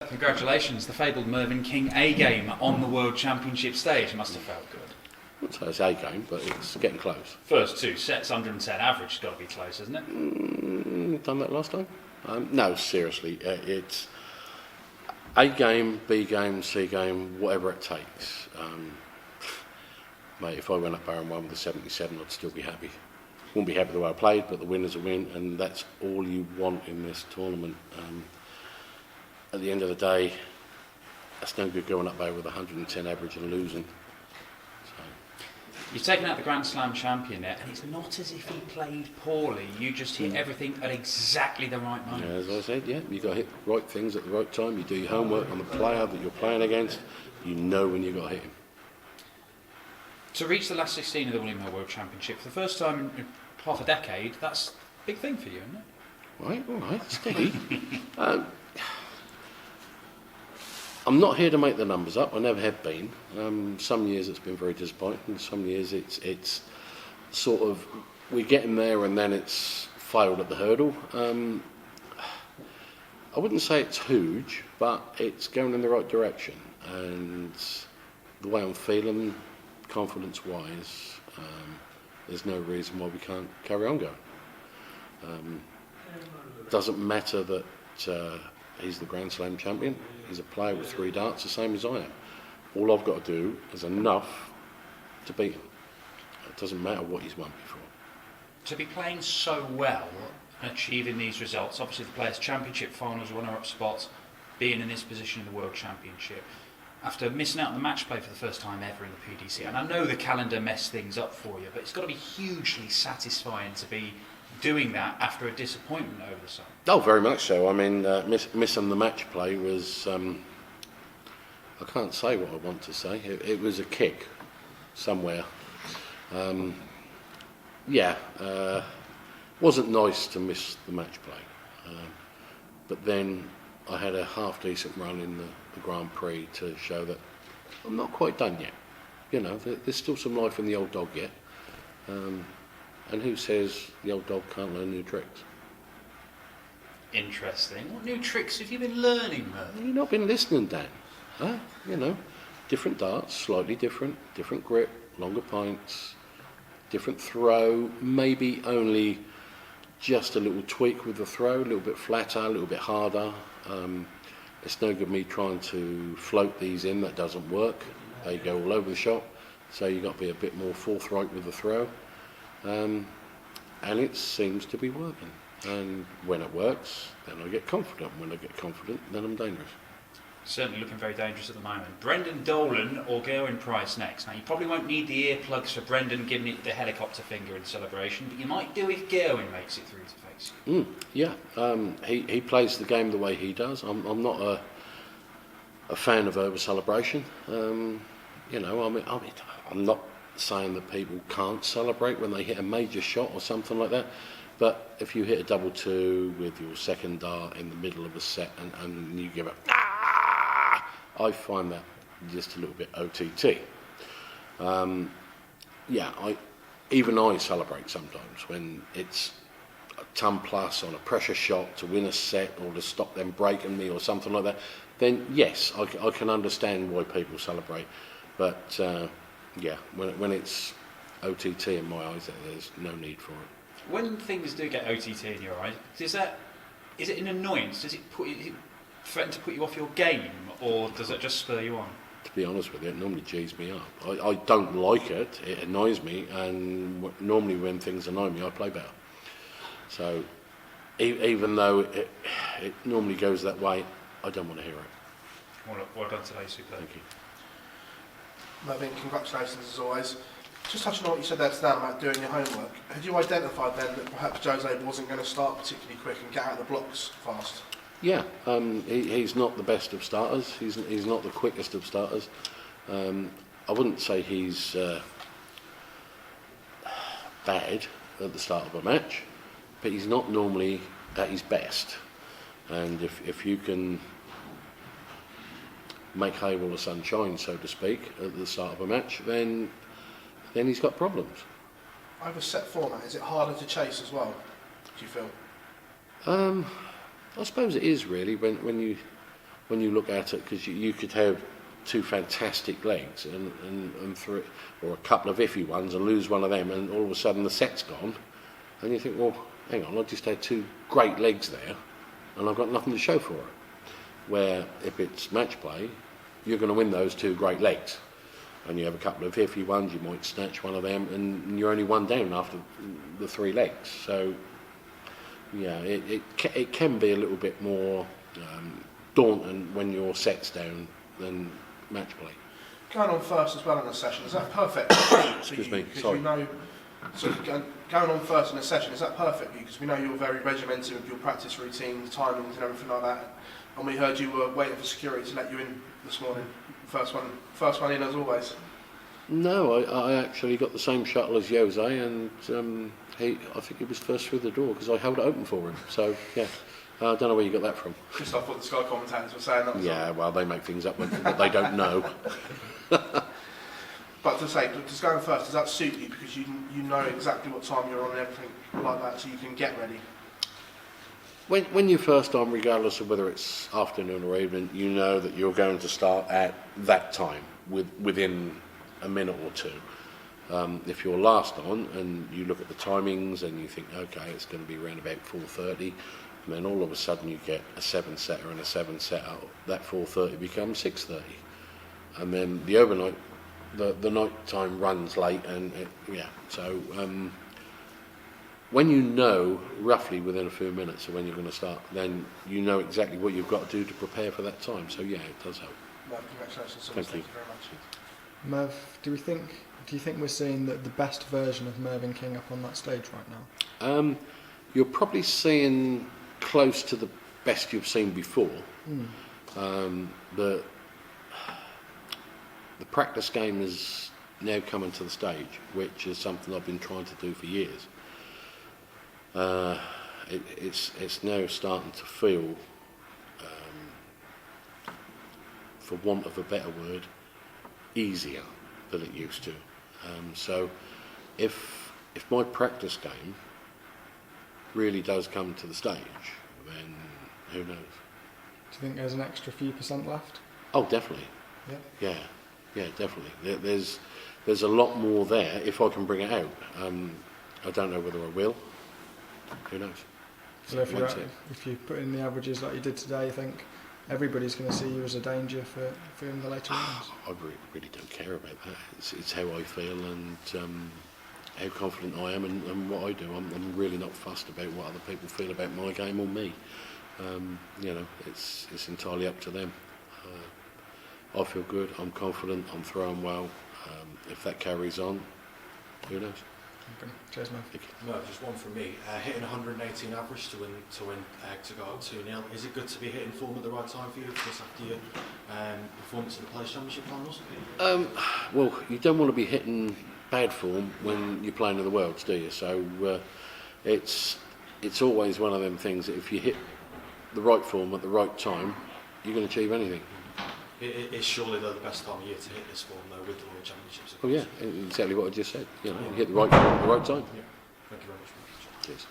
congratulations, the fabled Mervyn King A game on the World Championship stage. Must have felt good. I wouldn't say it's a game, but it's getting close. First 2 sets, 110 average, has got to be close, hasn't it? Done that last time? No, seriously, it's A game, B game, C game, whatever it takes. Mate, if I went up there and won with a 77, I'd still be happy. Wouldn't be happy the way I played, but the winner's a win, and that's all you want in this tournament. At the end of the day, that's no good going up there with 110 average and losing. You've taken out the Grand Slam champion there, and it's not as if he played poorly. You just hit everything at exactly the right moment. As I said, yeah, you've got to hit the right things at the right time. You do your homework on the player that you're playing against. You know when you've got to hit him. To reach the last 16 of the William Hill World Championship for the first time in half a decade, that's a big thing for you, isn't it? All right, steady. I'm not here to make the numbers up. I never have been. Some years it's been very disappointing. Some years it's sort of we get in there and then it's failed at the hurdle. I wouldn't say it's huge, but it's going in the right direction. And the way I'm feeling, confidence-wise, there's no reason why we can't carry on going. Doesn't matter that he's the Grand Slam champion. He's a player with 3 darts, the same as I am. All I've got to do is enough to beat him. It doesn't matter what he's won before. To be playing so well and achieving these results, obviously the Players' Championship finals, runner-up spots, being in this position in the World Championship, after missing out on the match play for the first time ever in the PDC, and I know the calendar messed things up for you, but it's got to be hugely satisfying to be doing that after a disappointment over the summer. Oh, very much so. I mean, missing the match play was, I can't say what I want to say. It was a kick somewhere. Wasn't nice to miss the match play. But then I had a half decent run in the Grand Prix to show that I'm not quite done yet. You know, there's still some life in the old dog yet. And who says the old dog can't learn new tricks? Interesting. What new tricks have you been learning, Merv? You've not been listening, Dan. Huh? You know, different darts, slightly different grip, longer pints, different throw, maybe only just a little tweak with the throw, a little bit flatter, a little bit harder. It's no good me trying to float these in, that doesn't work. They go all over the shop, so you've got to be a bit more forthright with the throw. And it seems to be working. And when it works, then I get confident. When I get confident, then I'm dangerous. Certainly looking very dangerous at the moment. Brendan Dolan or Gerwyn Price next. Now, you probably won't need the earplugs for Brendan giving it the helicopter finger in celebration, but you might do if Gerwyn makes it through to face you. Yeah, he plays the game the way he does. I'm not a fan of over celebration. You know, I mean, I'm not saying that people can't celebrate when they hit a major shot or something like that, but if you hit a 2-2 with your second dart in the middle of a set and you give it, I find that just a little bit OTT. Even I celebrate sometimes when it's a ton plus on a pressure shot to win a set or to stop them breaking me or something like that. Then yes, I can understand why people celebrate, but when it's OTT in my eyes, there's no need for it. When things do get OTT in your eyes, is it an annoyance? Does it threaten to put you off your game, or does it just spur you on? To be honest with you, it normally G's me up. I don't like it, it annoys me, and normally when things annoy me, I play better. So even though it normally goes that way, I don't want to hear it. Well done today, Super. Thank you. Mervyn, congratulations as always. Just touching on what you said there today about doing your homework, had you identified then that perhaps Jose wasn't going to start particularly quick and get out of the blocks fast? Yeah, he's not the best of starters. He's not the quickest of starters. I wouldn't say he's bad at the start of a match, but he's not normally at his best. And if you can make hay while the sun shines, so to speak, at the start of a match, then he's got problems. Over set format, is it harder to chase as well, do you feel? I suppose it is really when you when you look at it, because you could have two fantastic legs and three, or a couple of iffy ones, and lose one of them, and all of a sudden the set's gone, and you think, well, hang on, I just had two great legs there, and I've got nothing to show for it. Where if it's match play, you're going to win those two great legs, and you have a couple of iffy ones, you might snatch one of them, and you're only one down after the three legs. So yeah, it can be a little bit more daunting when your set's down than match play. Going on first as well in a session, is that perfect? Excuse me, Because sorry. we know, so going on first in a session, is that perfect for you? Because we know you're very regimented with your practice routines, timings and everything like that. And we heard you were waiting for security to let you in this morning. First one in as always. No, I actually got the same shuttle as Jose, and I think he was first through the door because I held it open for him. So yeah, I don't know where you got that from. Just off what the Sky commentators were saying. That was Yeah, well, they make things up that they don't know. But to say, just going first, does that suit you because you know exactly what time you're on and everything like that, so you can get ready? When you're first on, regardless of whether it's afternoon or evening, you know that you're going to start at that time within a minute or two. If you're last on and you look at the timings and you think, okay, it's going to be around about 4:30, and then all of a sudden you get a 7-setter and a 7-setter, that 4:30 becomes 6:30, and then the overnight, the night time runs late, and so. When you know roughly within a few minutes of when you're going to start, then you know exactly what you've got to do to prepare for that time. So yeah, it does help. Well, congratulations. Thank you very much. Merv, do you think we're seeing the best version of Mervyn King up on that stage right now? You're probably seeing close to the best you've seen before. The practice game is now coming to the stage, which is something I've been trying to do for years. It's now starting to feel, for want of a better word, easier than it used to. So if my practice game really does come to the stage, then who knows? Do you think there's an extra few % left? Oh, definitely. Yeah. Yeah, definitely. There's a lot more there if I can bring it out. I don't know whether I will. Who knows? So if you put in the averages like you did today, you think everybody's going to see you as a danger for in the later rounds? I really don't care about that. It's how I feel and how confident I am and what I do. I'm really not fussed about what other people feel about my game or me. It's entirely up to them. I feel good. I'm confident. I'm throwing well. If that carries on, who knows? Okay. Cheers, man. No, just one from me. Hitting 118 average to go up 2-0. Is it good to be hitting form at the right time for you, just after your performance in the Players' Championship finals? Well, you don't want to be hitting bad form when you're playing in the Worlds, do you? So it's always one of them things that if you hit the right form at the right time, you can achieve anything. It is surely the best time of year to hit this form, though, with the World Championships. Oh yeah, exactly what I just said. You hit the right form at the right time. Yeah. Thank you very much. Cheers.